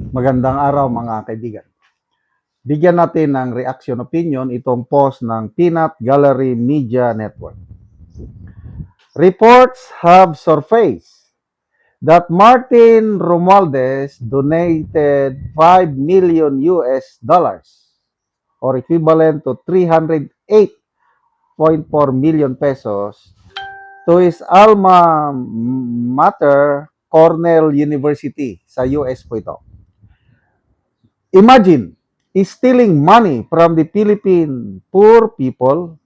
Magandang araw mga kaibigan. Bigyan natin ng reaction opinion itong post ng Peanut Gallery Media Network. Reports have surfaced that Martin Romualdez donated 5 million US dollars or equivalent to 308.4 million pesos to his alma mater, Cornell University sa US po ito. Imagine stealing money from the Philippine poor people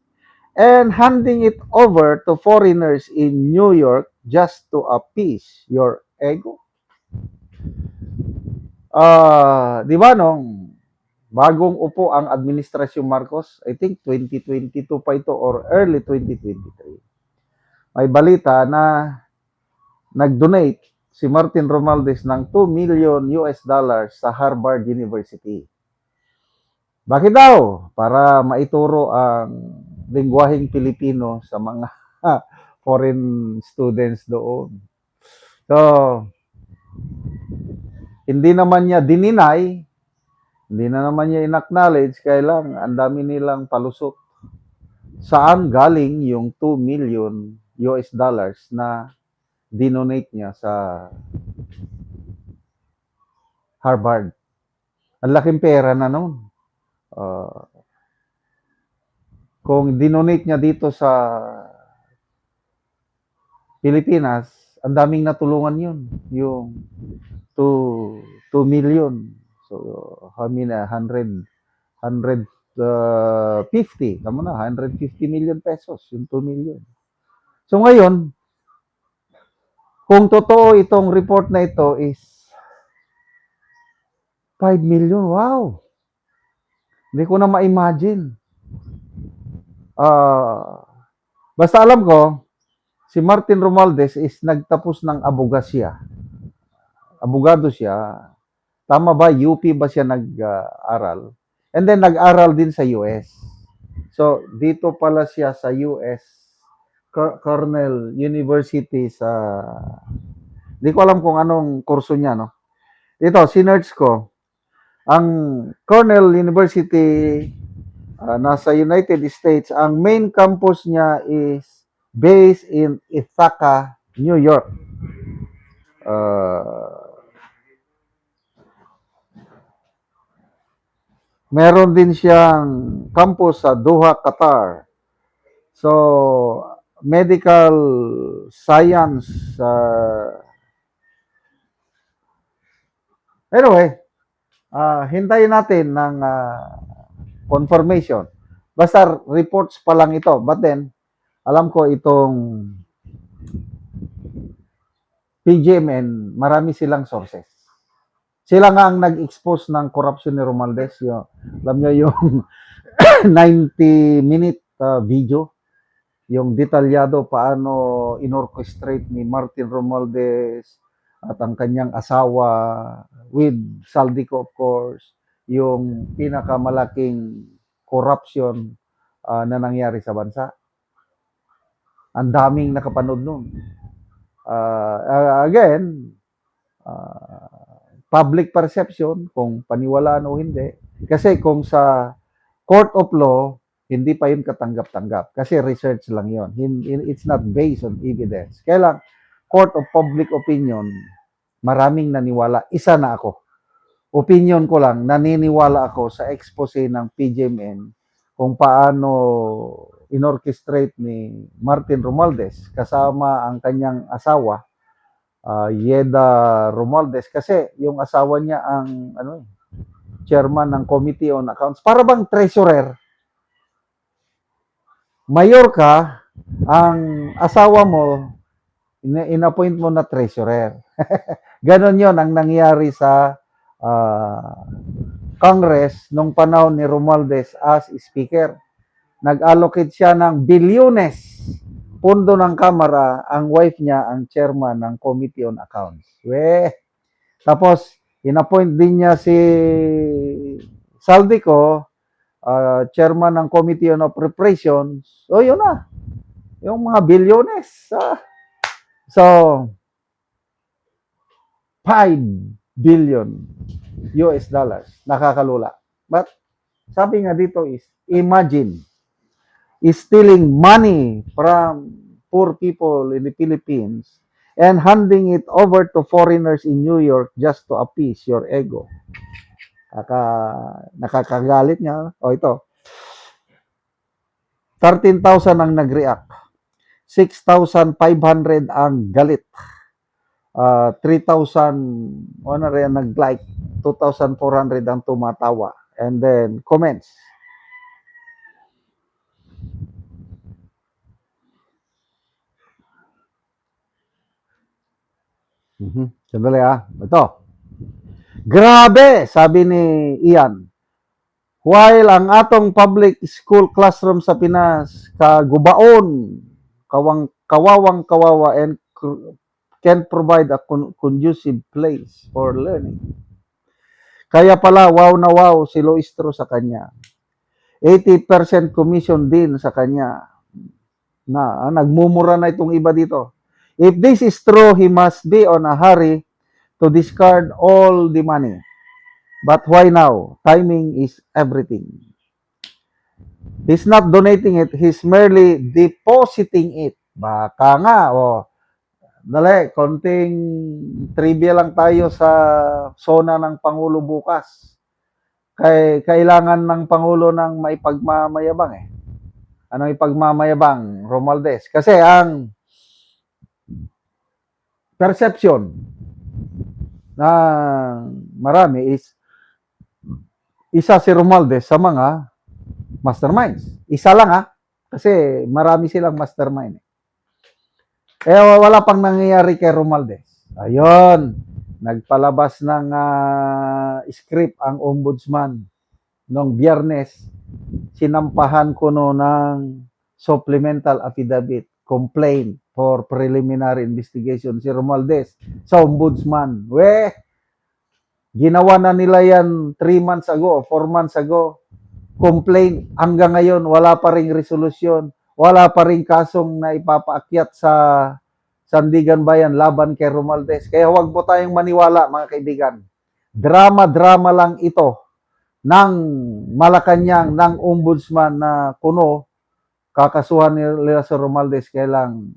and handing it over to foreigners in New York just to appease your ego. Di ba nung bagong upo ang Administrasyong Marcos, I think 2022 pa ito or early 2023, may balita na nag-donate si Martin Romualdez ng 2 million US dollars sa Harvard University. Bakit daw? Para maituro ang lingwaheng Pilipino sa mga foreign students doon. So, hindi naman niya dininay, hindi na naman niya in-acknowledge, kaya lang ang dami nilang palusot. Saan galing yung 2 million US dollars na dinonate niya sa Harvard? Ang laking pera na noon. Kung dinonate niya dito sa Pilipinas, ang daming natulungan yun. Yung 2 million. So, I mean, 150. Tama na, 150 million pesos. Yung 2 million. So, ngayon, kung totoo itong report na ito is 5 million, wow! Hindi ko na ma-imagine. Basta alam ko, si Martin Romualdez is nagtapos ng abogasya. Abogado siya. Tama ba? UP ba siya nag-aral? And then nag-aral din sa US. So, dito pala siya sa US, Cornell University sa... Hindi ko alam kung anong kurso niya, no? Ito, sinerch ko. Ang Cornell University nasa United States, ang main campus niya is based in Ithaca, New York. Meron din siyang campus sa Doha, Qatar. So, medical science. Anyway, hintayin natin ng confirmation. Basta reports pa lang ito. But then, alam ko itong PGMN, marami silang sources. Sila nga ang nag-expose ng corruption ni Romualdez. Alam nyo yung 90-minute video, yung detalyado paano inorchestrate ni Martin Romualdez at ang kanyang asawa with Saldico, of course, yung pinakamalaking corruption na nangyari sa bansa. Ang daming nakapanood nun. Again, public perception, kung paniwalaan o hindi. Kasi kung sa court of law, hindi pa yun katanggap-tanggap. Kasi research lang yun. It's not based on evidence. Kaya lang, court of public opinion, maraming naniwala. Isa na ako. Opinion ko lang, naniniwala ako sa expose ng PGMN kung paano inorchestrate ni Martin Romualdez kasama ang kanyang asawa, Yeda Romualdez, kasi yung asawa niya ang chairman ng Committee on Accounts. Para bang treasurer. Mayor ka, ang asawa mo, in-appoint mo na treasurer. Ganon yon ang nangyari sa Congress nung panahon ni Romualdez as speaker. Nag-allocate siya ng bilyones pondo ng Kamara, ang wife niya ang chairman ng Committee on Accounts. Tapos, in-appoint din niya si Saldico, chairman ng Committee on Appropriations. So, yun na. Yung mga bilyones. So, 5 billion US dollars. Nakakalula. But sabi nga dito is, imagine, is stealing money from poor people in the Philippines and handing it over to foreigners in New York just to appease your ego. Nakakagalit nga. O ito, 13,000 ang nag-react. 6,500 ang galit. 3,000 ano rin nag-like. 2,400 ang tumatawa. And then, comments. Sandali Ito. Grabe, sabi ni Ian. While ang atong public school classroom sa Pinas kagubaon, kawawang kawawa and can provide a conducive place for learning. Kaya pala wow na wow si Loistro sa kanya. 80% commission din sa kanya. Nagmumura na itong iba dito. If this is true, he must be on a hurry to discard all the money. But why now? Timing is everything. He's not donating it, he's merely depositing it. Baka nga, dali, konting trivia lang tayo sa sona ng Pangulo bukas. Kailangan ng Pangulo ng maipagmamayabang Anong ipagmamayabang, Romualdez? Kasi ang perception na marami is isa si Romualdez sa mga masterminds. Isa lang kasi marami silang mastermind. Wala pang nangyayari kay Romualdez. Ayun, nagpalabas ng script ang ombudsman noong Biyernes. Sinampahan ko ng supplemental affidavit complaint for preliminary investigation si Romualdez sa ombudsman. Ginawa na nila yan 3 months ago, 4 months ago. Complaint, hanggang ngayon wala pa ring resolusyon, wala pa ring kasong na ipapaakyat sa Sandigan Bayan laban kay Romualdez. Kaya huwag po tayong maniwala, mga kaibigan. Drama-drama lang ito ng Malacanang, ng ombudsman na kuno kakasuhan nila sa Romualdez. Kaya lang,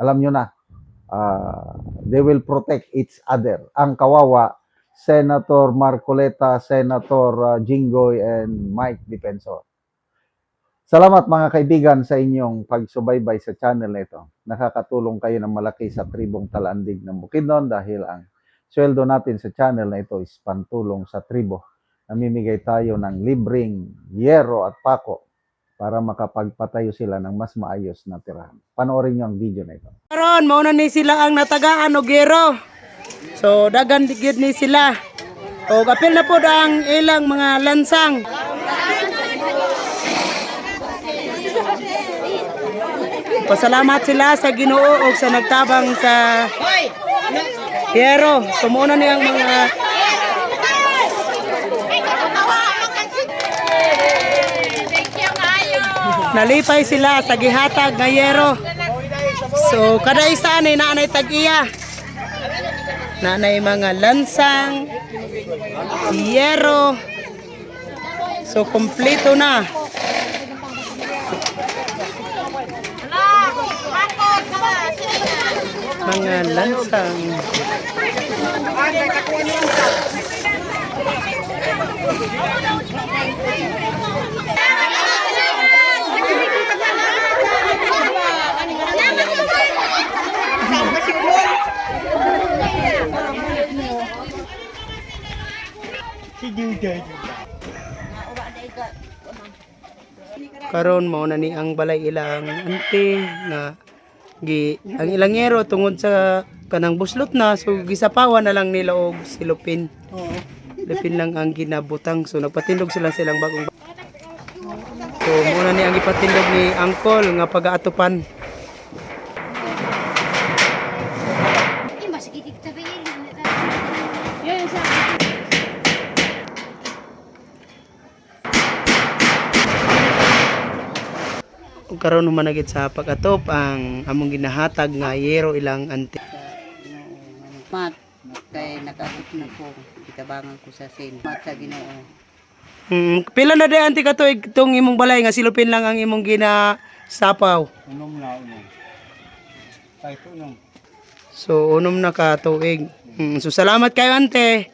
alam nyo na, they will protect each other. Ang kawawa, Senator Marcoleta, Senator Jinggoy, and Mike Defensor. Salamat mga kaibigan sa inyong pagsubaybay sa channel na ito. Nakakatulong kayo ng malaki sa tribong Talandig ng Bukidnon dahil ang sweldo natin sa channel na ito is pantulong sa tribo. Namimigay tayo ng libreng yero at pako para makapagpatayo sila ng mas maayos na tirahan. Panoorin nyo ang video na ito. Karon mauna ni sila ang natagaan og yero. So dagan digid ni sila. O apil na pod ang ilang mga lansang. Pasalamat sila sa Ginoo ug sa nagtabang sa yero. So mauna ni ang mga nalipay sila sa gihatag nga yero. So kada isa ni naanay tag-iya. Naanay mga lansang, yero. So kompleto na. Mga lansang. Karon mao na ni ang balay ilang ante nga ang ilang yero tungod sa kanang buslot na so gisapawan na lang nila og silupin. Silupin lang ang ginabutang so nagpatindog silang bagong. So muna ni ang ipatindog ni Angkol nga pag-aatupan. Karon managit sa pag-atop ang among ginahatag nga yero ilang ante. Mat kay nakaabot na ko. Itabangan ko sa sin. Mat sa Ginoo. Pila na day anti ka tuig itong imong balay nga silupin lang ang imong ginasapaw. Unom na unom. Kahit unom. So unom na ka tuig. So salamat kayo ante.